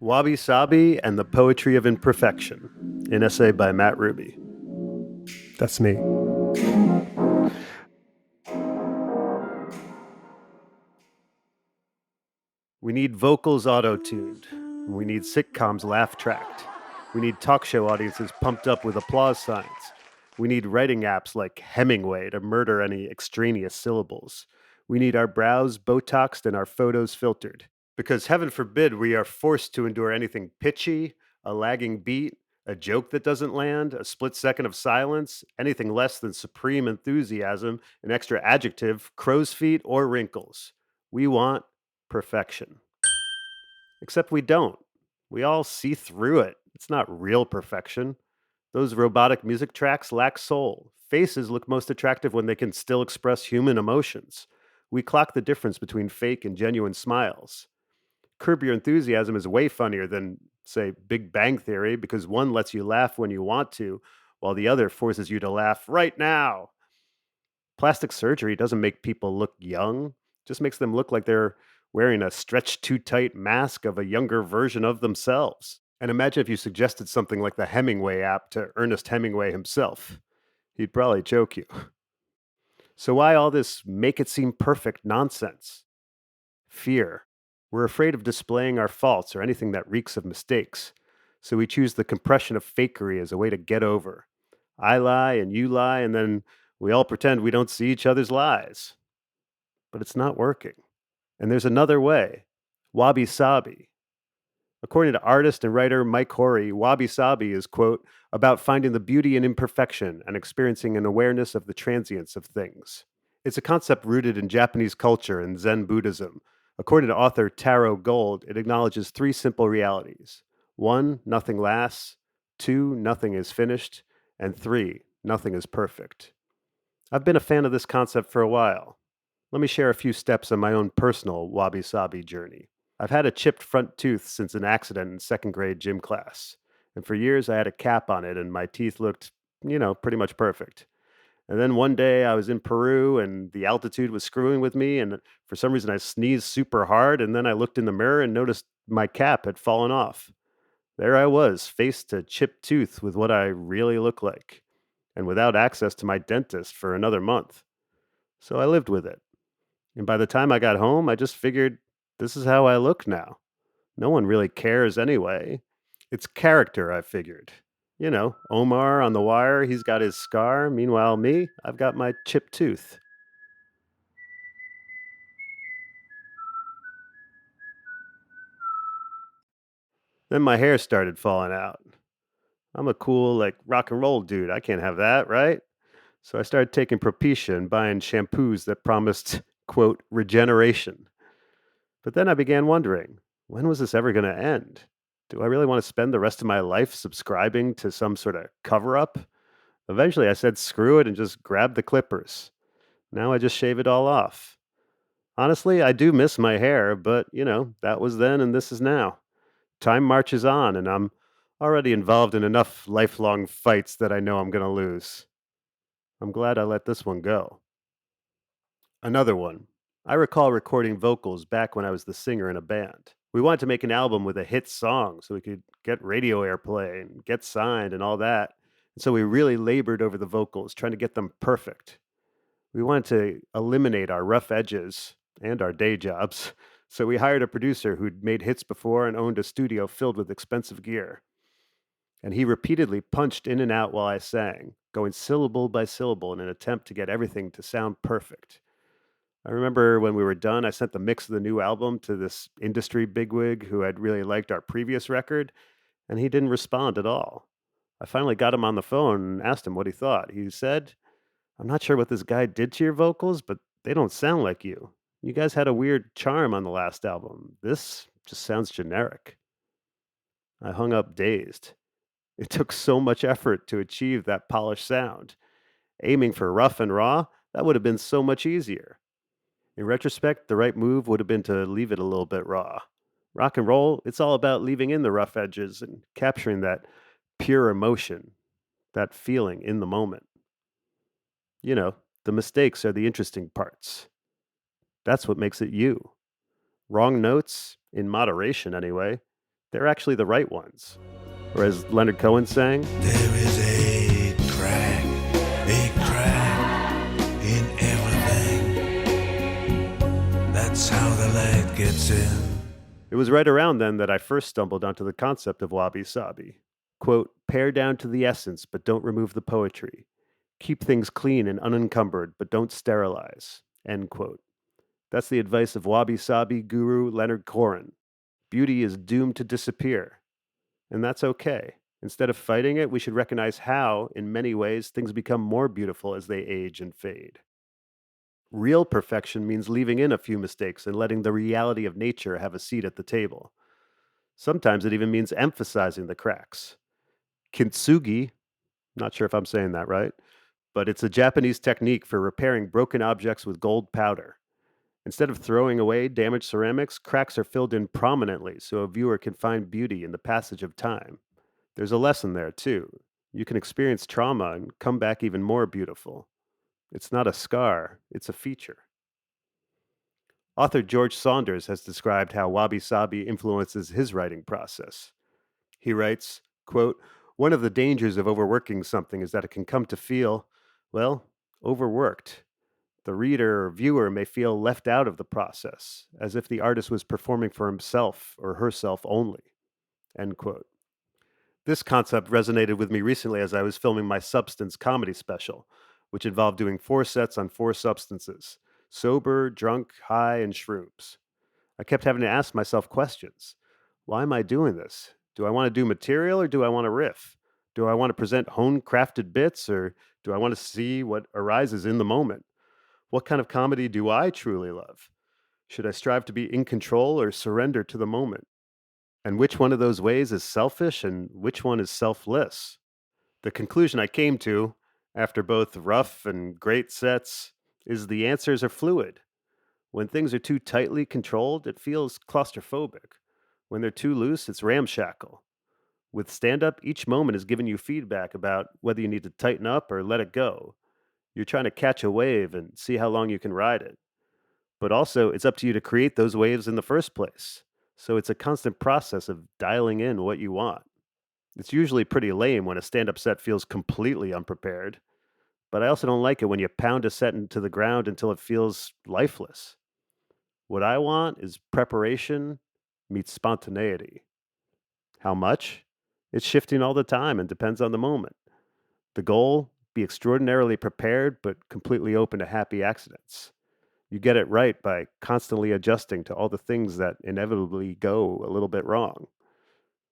Wabi Sabi and the Poetry of Imperfection, an essay by Matt Ruby. That's me. We need vocals auto-tuned. We need sitcoms laugh-tracked. We need talk show audiences pumped up with applause signs. We need writing apps like Hemingway to murder any extraneous syllables. We need our brows Botoxed and our photos filtered. Because heaven forbid we are forced to endure anything pitchy, a lagging beat, a joke that doesn't land, a split second of silence, anything less than supreme enthusiasm, an extra adjective, crow's feet, or wrinkles. We want perfection. Except we don't. We all see through it. It's not real perfection. Those robotic music tracks lack soul. Faces look most attractive when they can still express human emotions. We clock the difference between fake and genuine smiles. Curb Your Enthusiasm is way funnier than, say, Big Bang Theory because one lets you laugh when you want to, while the other forces you to laugh right now. Plastic surgery doesn't make people look young, just makes them look like they're wearing a stretched too tight mask of a younger version of themselves. And imagine if you suggested something like the Hemingway app to Ernest Hemingway himself. He'd probably choke you. So, why all this make it seem perfect nonsense? Fear. We're afraid of displaying our faults or anything that reeks of mistakes. So, we choose the compression of fakery as a way to get over. I lie and you lie, and then we all pretend we don't see each other's lies. But it's not working. And there's another way. Wabi Sabi. According to artist and writer Mike Horry, Wabi Sabi is, quote, about finding the beauty in imperfection and experiencing an awareness of the transience of things. It's a concept rooted in Japanese culture and Zen Buddhism. According to author Taro Gold, it acknowledges three simple realities. One, nothing lasts. Two, nothing is finished. And three, nothing is perfect. I've been a fan of this concept for a while. Let me share a few steps on my own personal Wabi Sabi journey. I've had a chipped front tooth since an accident in second grade gym class. And for years, I had a cap on it, and my teeth looked, pretty much perfect. And then one day I was in Peru and the altitude was screwing with me. And for some reason, I sneezed super hard. And then I looked in the mirror and noticed my cap had fallen off. There I was, face to chipped tooth with what I really look like, and without access to my dentist for another month. So I lived with it. And by the time I got home, I just figured this is how I look now. No one really cares anyway. It's character, I figured. Omar on The Wire, he's got his scar. Meanwhile, me, I've got my chipped tooth. Then my hair started falling out. I'm a cool, like, rock and roll dude. I can't have that, right? So I started taking Propecia and buying shampoos that promised, quote, regeneration. But then I began wondering, when was this ever going to end? Do I really want to spend the rest of my life subscribing to some sort of cover up? Eventually, I said screw it and just grabbed the clippers. Now I just shave it all off. Honestly, I do miss my hair, but that was then and this is now. Time marches on, and I'm already involved in enough lifelong fights that I know I'm going to lose. I'm glad I let this one go. Another one. I recall recording vocals back when I was the singer in a band. We wanted to make an album with a hit song so we could get radio airplay and get signed and all that. And so we really labored over the vocals, trying to get them perfect. We wanted to eliminate our rough edges and our day jobs. So we hired a producer who'd made hits before and owned a studio filled with expensive gear. And he repeatedly punched in and out while I sang, going syllable by syllable in an attempt to get everything to sound perfect. I remember when we were done, I sent the mix of the new album to this industry bigwig who had really liked our previous record, and he didn't respond at all. I finally got him on the phone and asked him what he thought. He said, I'm not sure what this guy did to your vocals, but they don't sound like you. You guys had a weird charm on the last album. This just sounds generic. I hung up dazed. It took so much effort to achieve that polished sound. Aiming for rough and raw, that would have been so much easier. In retrospect, the right move would have been to leave it a little bit raw. Rock and roll, it's all about leaving in the rough edges and capturing that pure emotion, that feeling in the moment. You know, the mistakes are the interesting parts. That's what makes it you. Wrong notes, in moderation anyway, They're actually the right ones. Or as Leonard Cohen sang, There is a crack in everything. That's how the light gets in. it was right around then that I first stumbled onto the concept of Wabi Sabi. Quote, pare down to the essence, but don't remove the poetry. Keep things clean and unencumbered, but don't sterilize. End quote. That's the advice of Wabi Sabi guru Leonard Cohen. Beauty is doomed to disappear, and that's okay. Instead of fighting it, we should recognize how, in many ways, things become more beautiful as they age and fade. Real perfection means leaving in a few mistakes and letting the reality of nature have a seat at the table. Sometimes it even means emphasizing the cracks. Kintsugi, not sure if I'm saying that right, but it's a Japanese technique for repairing broken objects with gold powder. Instead of throwing away damaged ceramics, cracks are filled in prominently so a viewer can find beauty in the passage of time. There's a lesson there, too. You can experience trauma and come back even more beautiful. It's not a scar, it's a feature. Author George Saunders has described how Wabi Sabi influences his writing process. He writes, quote, one of the dangers of overworking something is that it can come to feel, well, overworked. The reader or viewer may feel left out of the process, as if the artist was performing for himself or herself only. End quote. This concept resonated with me recently as I was filming my substance comedy special, which involved doing 4 sets on 4 substances: sober, drunk, high, and shrooms. I kept having to ask myself questions. Why am I doing this? Do I want to do material or do I want to riff? Do I want to present hone crafted bits or do I want to see what arises in the moment? What kind of comedy do I truly love? Should I strive to be in control or surrender to the moment? And which one of those ways is selfish and which one is selfless? The conclusion I came to, after both rough and great sets, is the answers are fluid. When things are too tightly controlled, it feels claustrophobic. When they're too loose, it's ramshackle. With stand up, each moment is giving you feedback about whether you need to tighten up or let it go. You're trying to catch a wave and see how long you can ride it. But also, it's up to you to create those waves in the first place. So it's a constant process of dialing in what you want. It's usually pretty lame when a stand up set feels completely unprepared, but I also don't like it when you pound a set into the ground until it feels lifeless. What I want is preparation meets spontaneity. How much? It's shifting all the time and depends on the moment. The goal, be extraordinarily prepared but completely open to happy accidents. You get it right by constantly adjusting to all the things that inevitably go a little bit wrong.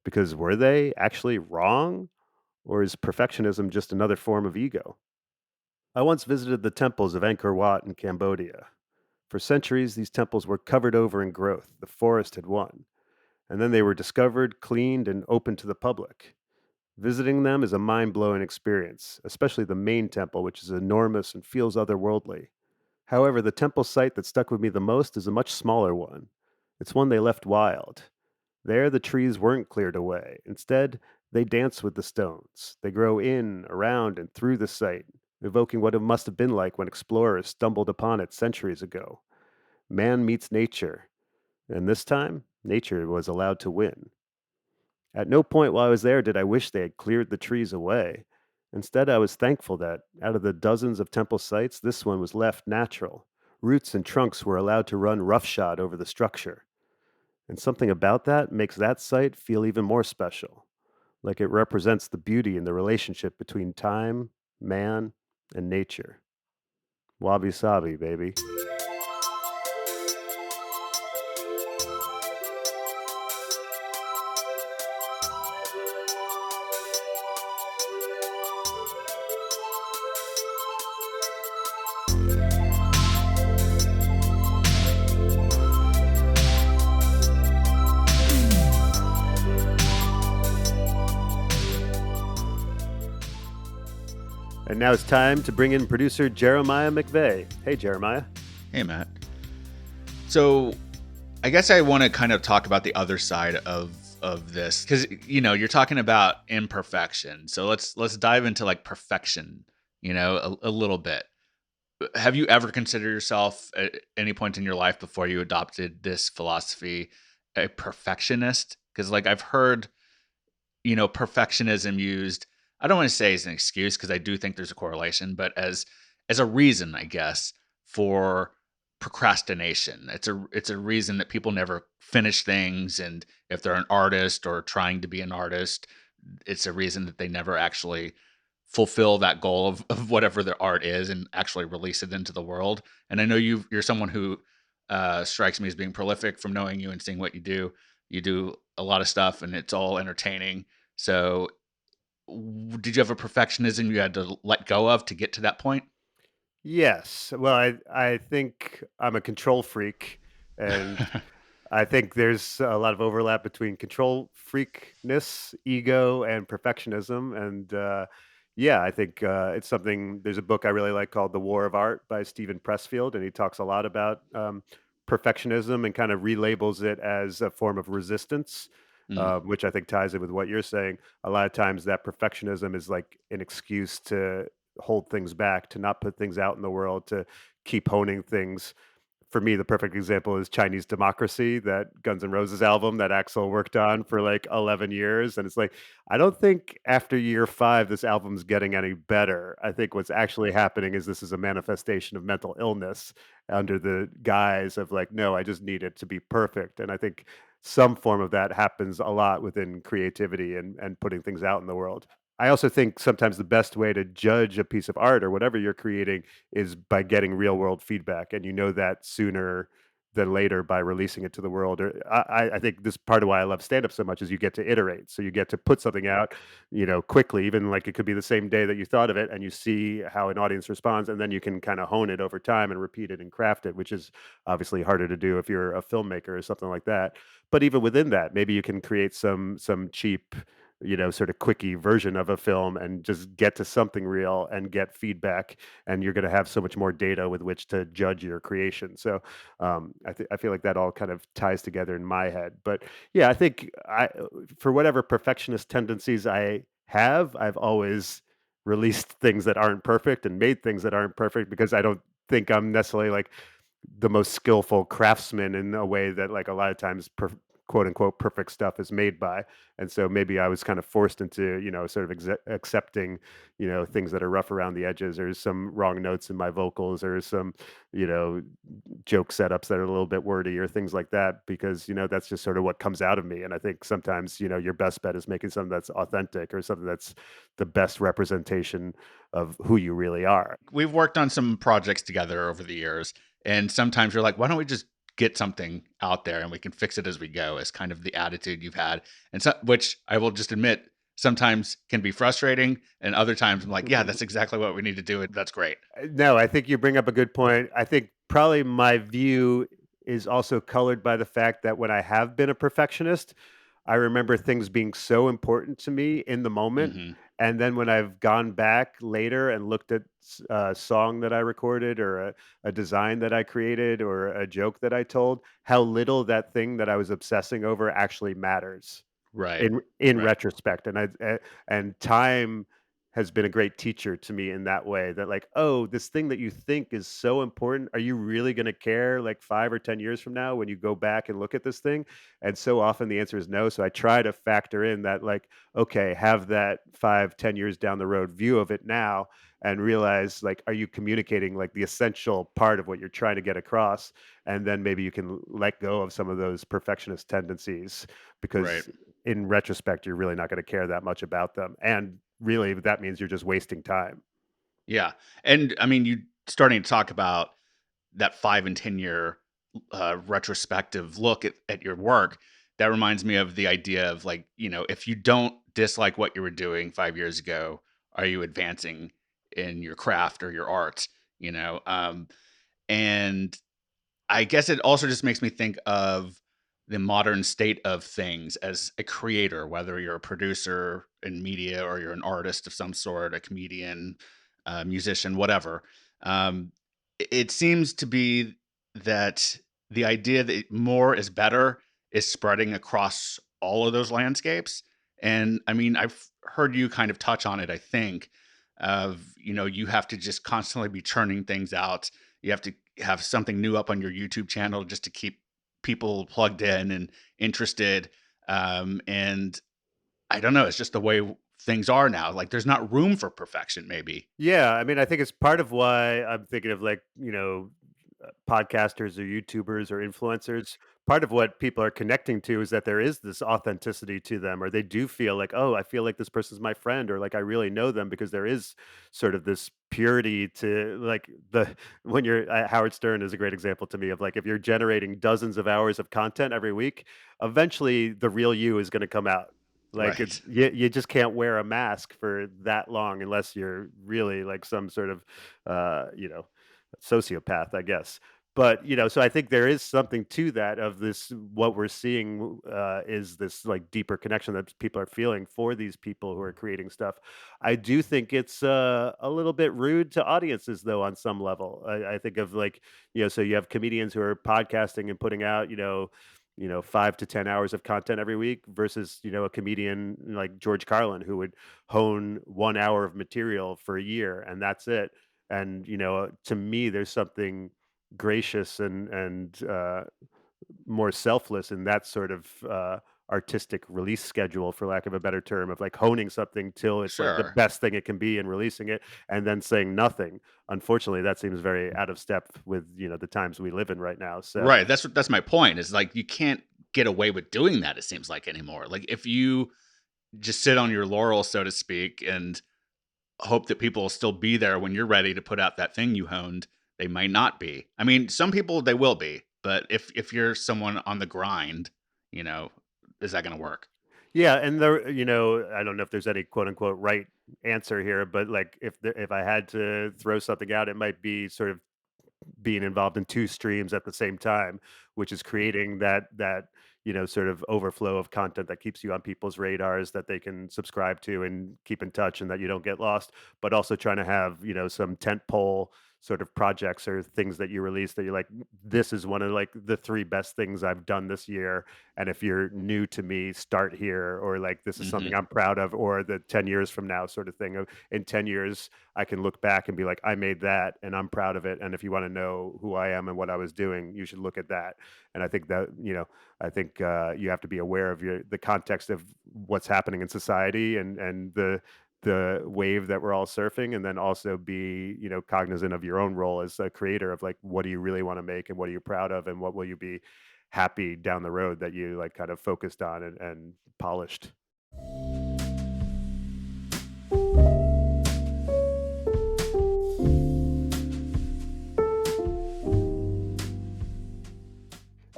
Because were they actually wrong? Or is perfectionism just another form of ego? I once visited the temples of Angkor Wat in Cambodia. For centuries, these temples were covered over in growth. The forest had won. And then they were discovered, cleaned, and opened to the public. Visiting them is a mind blowing experience, especially the main temple, which is enormous and feels otherworldly. However, the temple site that stuck with me the most is a much smaller one. It's one they left wild. There, the trees weren't cleared away. Instead, they dance with the stones. They grow in, around, and through the site, evoking what it must have been like when explorers stumbled upon it centuries ago. Man meets nature, and this time, nature was allowed to win. At no point while I was there did I wish they had cleared the trees away. Instead, I was thankful that, out of the dozens of temple sites, this one was left natural. Roots and trunks were allowed to run roughshod over the structure. And something about that makes that site feel even more special, like it represents the beauty in the relationship between time, man, and nature. Wabi Sabi, baby. And now it's time to bring in producer Jeremiah McVeigh. Hey, Jeremiah. Hey, Matt. So I guess I want to kind of talk about the other side of this because you're talking about imperfection. So let's dive into like perfection, a little bit. Have you ever considered yourself at any point in your life before you adopted this philosophy a perfectionist? Because like I've heard, you know, perfectionism used, I don't want to say as an excuse because I do think there's a correlation, but as a reason, I guess, for procrastination. It's a reason that people never finish things, and if they're an artist or trying to be an artist, it's a reason that they never actually fulfill that goal of whatever their art is and actually release it into the world. And I know you're someone who strikes me as being prolific from knowing you and seeing what you do. You do a lot of stuff and it's all entertaining. So did you have a perfectionism you had to let go of to get to that point? Yes. Well, I think I'm a control freak, and I think there's a lot of overlap between control freakness, ego, and perfectionism. And yeah, I think it's something. There's a book I really like called "The War of Art" by Stephen Pressfield, and he talks a lot about perfectionism and kind of relabels it as a form of resistance, Mm, which I think ties in with what you're saying. A lot of times, that perfectionism is like an excuse to hold things back, to not put things out in the world, to keep honing things. For me, the perfect example is Chinese Democracy, that Guns N' Roses album that Axl worked on for like 11 years. And it's like, I don't think after year 5, this album's getting any better. I think what's actually happening is this is a manifestation of mental illness under the guise of like, no, I just need it to be perfect. And I think some form of that happens a lot within creativity and putting things out in the world. I also think sometimes the best way to judge a piece of art or whatever you're creating is by getting real world feedback, and you know that sooner than later by releasing it to the world. Or I think this part of why I love stand up so much is you get to iterate. So you get to put something out, quickly, even like it could be the same day that you thought of it, and you see how an audience responds, and then you can kind of hone it over time and repeat it and craft it, which is obviously harder to do if you're a filmmaker or something like that. But even within that, maybe you can create some cheap, sort of quickie version of a film and just get to something real and get feedback, and you're going to have so much more data with which to judge your creation. So I feel like that all kind of ties together in my head. But yeah, I think for whatever perfectionist tendencies I have, I've always released things that aren't perfect and made things that aren't perfect because I don't think I'm necessarily like the most skillful craftsman in a way that like a lot of times quote unquote perfect stuff is made by. And so maybe I was kind of forced into, sort of accepting, things that are rough around the edges, or some wrong notes in my vocals, or some, you know, joke setups that are a little bit wordy or things like that, because, that's just sort of what comes out of me. And I think sometimes, your best bet is making something that's authentic or something that's the best representation of who you really are. we've worked on some projects together over the years, and sometimes you're like, why don't we just get something out there and we can fix it as we go? Is kind of the attitude you've had, and so, which I will just admit sometimes can be frustrating, and other times I'm like, yeah, that's exactly what we need to do. It that's great. No, I think you bring up a good point. I think probably my view is also colored by the fact that when I have been a perfectionist, I remember things being so important to me in the moment. Hmm. And then when I've gone back later and looked at a song that I recorded, or a design that I created, or a joke that I told, how little that thing that I was obsessing over actually matters Right. in Right. retrospect. And time has been a great teacher to me in that way, that like, oh, this thing that you think is so important, are you really going to care like 5 or 10 years from now when you go back and look at this thing? And so often the answer is no. So I try to factor in that, like, okay, have that 5, 10 years down the road view of it now, and realize, like, are you communicating like the essential part of what you're trying to get across? And then maybe you can let go of some of those perfectionist tendencies, Right. because in retrospect, you're really not going to care that much about them. And really, that means you're just wasting time. Yeah. And I mean, you starting to talk about that 5 and 10 year retrospective look at your work. That reminds me of the idea of like, you know, if you don't dislike what you were doing 5 years ago, are you advancing in your craft or your art? You know, and I guess it also just makes me think of the modern state of things as a creator, whether you're a producer in media or you're an artist of some sort, a comedian, a musician, whatever. It seems to be that the idea that more is better is spreading across all of those landscapes. And I mean, I've heard you kind of touch on it, I think, of, you know, you have to just constantly be churning things out. You have to have something new up on your YouTube channel just to keep people plugged in and interested. And I don't know, it's just the way things are now. Like there's not room for perfection, maybe. Yeah, I mean, I think it's part of why I'm thinking of like, podcasters or YouTubers or influencers. Part of what people are connecting to is that there is this authenticity to them, or they do feel like, oh, I feel like this person's my friend, or like I really know them because there is sort of this purity to like when you're Howard Stern is a great example to me of like if you're generating dozens of hours of content every week, eventually the real you is going to come out. Like Right. you just can't wear a mask for that long unless you're really like some sort of uh, you know, sociopath, I guess. But so I think there is something to that of this. What we're seeing is this like deeper connection that people are feeling for these people who are creating stuff. I do think it's a little bit rude to audiences, though, on some level. I think of like so you have comedians who are podcasting and putting out 5 to 10 hours of content every week versus a comedian like George Carlin who would hone 1 hour of material for a year and that's it. And to me, there's something gracious and more selfless in that sort of artistic release schedule, for lack of a better term, of like honing something till it's like the Sure. best thing it can be and releasing it, and then saying nothing. Unfortunately, that seems very out of step with the times we live in right now. So Right. That's my point. Is like you can't get away with doing that, it seems like, anymore. Like if you just sit on your laurels, so to speak, and hope that people will still be there when you're ready to put out that thing you honed, they might not be. I mean, some people they will be, but if you're someone on the grind, you know, is that going to work? yeah, and I don't know if there's any quote unquote right answer here, but like if I had to throw something out, it might be sort of being involved in two streams at the same time, which is creating that sort of overflow of content that keeps you on people's radars that they can subscribe to and keep in touch and that you don't get lost, but also trying to have some tent pole sort of projects or things that you release that you're like, this is one of like the three best things I've done this year, and if you're new to me, start here, or like this is something Hmm. I'm proud of, or the 10 years from now sort of thing of in 10 years I can look back and be like, I made that and I'm proud of it. And if you want to know who I am and what I was doing, you should look at that. And I think that, you have to be aware of the context of what's happening in society and the wave that we're all surfing, and then also be cognizant of your own role as a creator of like what do you really want to make and what are you proud of and what will you be happy down the road that you like kind of focused on and polished.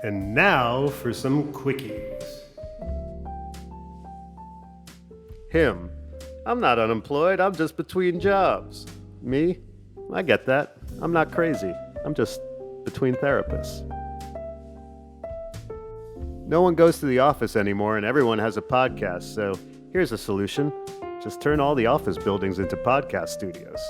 And now for some quickies. Him. I'm not unemployed, I'm just between jobs. Me? I get that. I'm not crazy. I'm just between therapists. No one goes to the office anymore and everyone has a podcast, so here's a solution. Just turn all the office buildings into podcast studios.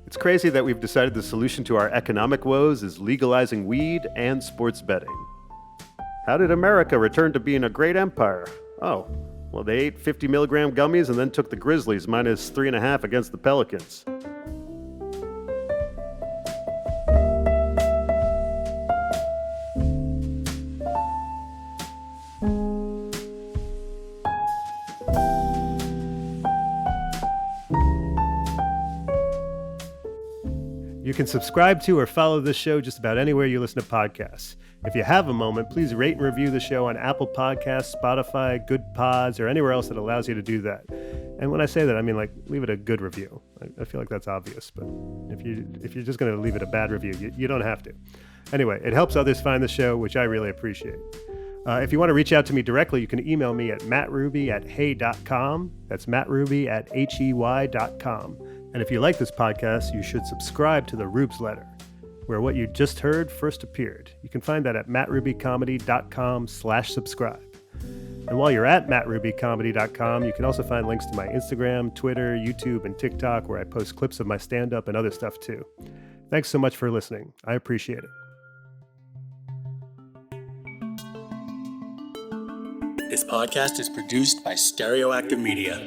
It's crazy that we've decided the solution to our economic woes is legalizing weed and sports betting. How did America return to being a great empire? Oh, well, they ate 50 milligram gummies and then took the Grizzlies minus 3.5 against the Pelicans. You can subscribe to or follow this show just about anywhere you listen to podcasts. If you have a moment, please rate and review the show on Apple Podcasts, Spotify, Good Pods, or anywhere else that allows you to do that. And when I say that, I mean like leave it a good review. I feel like that's obvious, but if you're just going to leave it a bad review, you don't have to. Anyway, it helps others find the show, which I really appreciate. If you want to reach out to me directly, you can email me at mattruby@hey.com. That's mattruby@hey.com. And if you like this podcast, you should subscribe to the Rubes Letter, where what you just heard first appeared. You can find that at mattrubycomedy.com/subscribe. And while you're at mattrubycomedy.com, you can also find links to my Instagram, Twitter, YouTube, and TikTok, where I post clips of my stand-up and other stuff too. Thanks so much for listening. I appreciate it. This podcast is produced by Stereoactive Media.